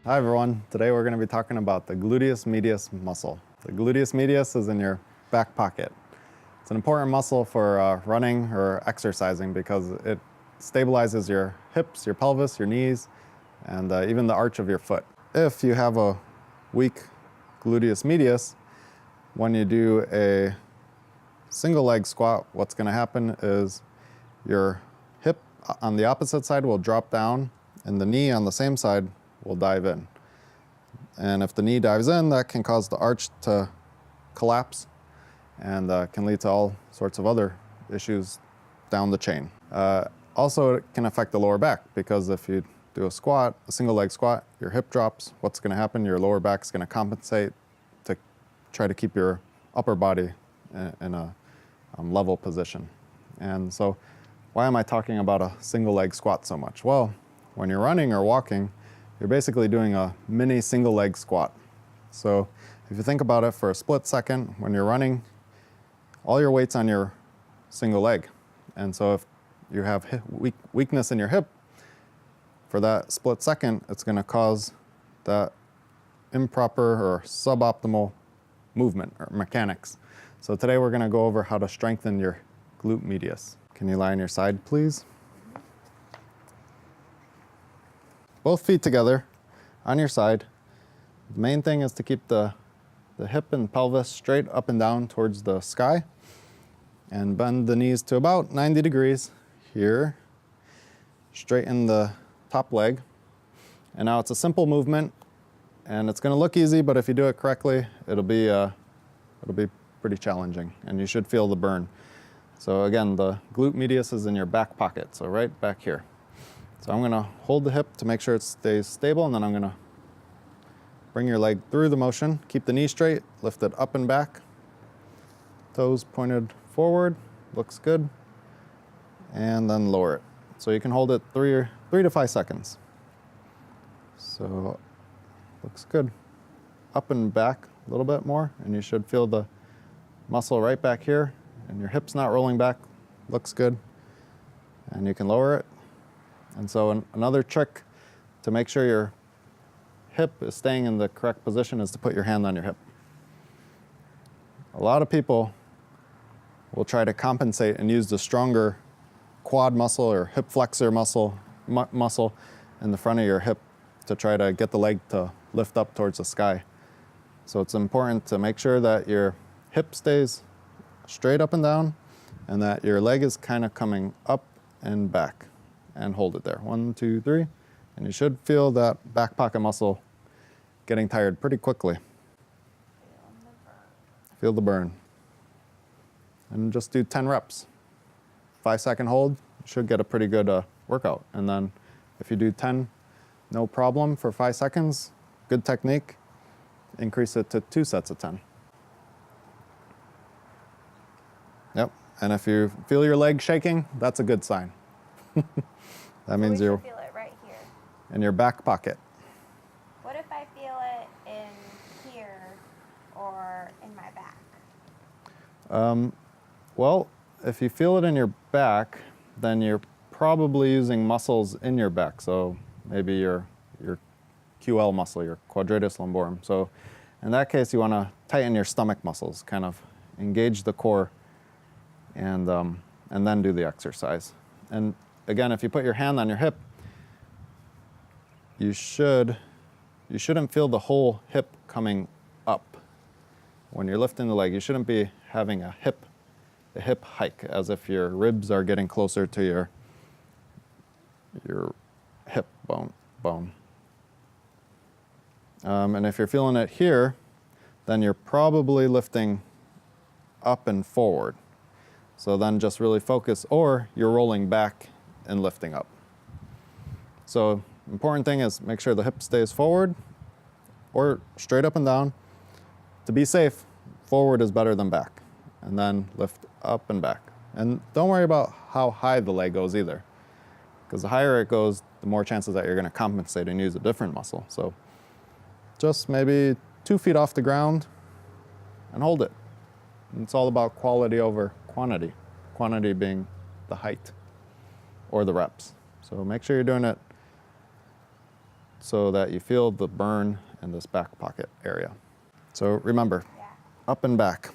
Hi everyone, today we're going to be talking about the gluteus medius muscle. The gluteus medius is in your back pocket. It's an important muscle for running or exercising because it stabilizes your hips, your pelvis, your knees, and even the arch of your foot. If you have a weak gluteus medius, when you do a single leg squat, what's going to happen is your hip on the opposite side will drop down and the knee on the same side will dive in. And if the knee dives in, that can cause the arch to collapse and can lead to all sorts of other issues down the chain. Also, it can affect the lower back because if you do a squat, a single leg squat, your hip drops, what's going to happen? Your lower back is going to compensate to try to keep your upper body in a level position. And so why am I talking about a single leg squat so much? Well, when you're running or walking, you're basically doing a mini single leg squat. So if you think about it for a split second, when you're running, all your weight's on your single leg. And so if you have weakness in your hip, for that split second, it's going to cause that improper or suboptimal movement or mechanics. So today we're going to go over how to strengthen your glute medius. Can you lie on your side, please? Both feet together on your side. The main thing is to keep the hip and pelvis straight up and down towards the sky and bend the knees to about 90 degrees here. Straighten the top leg. And now it's a simple movement and it's going to look easy, but if you do it correctly, it'll be pretty challenging and you should feel the burn. So again, the glute medius is in your back pocket, so right back here. So I'm going to hold the hip to make sure it stays stable, and then I'm going to bring your leg through the motion. Keep the knee straight, lift it up and back. Toes pointed forward, looks good. And then lower it. So you can hold it 3 to 5 seconds. So looks good. Up and back a little bit more, and you should feel the muscle right back here, and your hip's not rolling back. Looks good. And you can lower it. And so another trick to make sure your hip is staying in the correct position is to put your hand on your hip. A lot of people will try to compensate and use the stronger quad muscle or hip flexor muscle in the front of your hip to try to get the leg to lift up towards the sky. So it's important to make sure that your hip stays straight up and down and that your leg is kind of coming up and back. And hold it there. 1, 2, 3. And you should feel that back pocket muscle getting tired pretty quickly. Feel the burn. And just do 10 reps. 5-second hold, you should get a pretty good workout. And then if you do 10, no problem for 5 seconds, good technique, increase it to 2 sets of 10. Yep, and if you feel your leg shaking, that's a good sign. That means you're feel it right here. In your back pocket. What if I feel it in here or in my back? Well, if you feel it in your back, then you're probably using muscles in your back. So maybe your QL muscle, your quadratus lumborum. So in that case, you want to tighten your stomach muscles, kind of engage the core, and then do the exercise. And again, if you put your hand on your hip, you shouldn't feel the whole hip coming up. When you're lifting the leg, you shouldn't be having a hip hike, as if your ribs are getting closer to your hip bone. And if you're feeling it here, then you're probably lifting up and forward. So then just really focus, or you're rolling back and lifting up. So important thing is make sure the hip stays forward or straight up and down. To be safe, forward is better than back. And then lift up and back. And don't worry about how high the leg goes either, because the higher it goes, the more chances that you're going to compensate and use a different muscle. So just maybe 2 feet off the ground and hold it. And it's all about quality over quantity. Quantity being the height or the reps. So make sure you're doing it so that you feel the burn in this back pocket area. So remember, Yeah. up and back.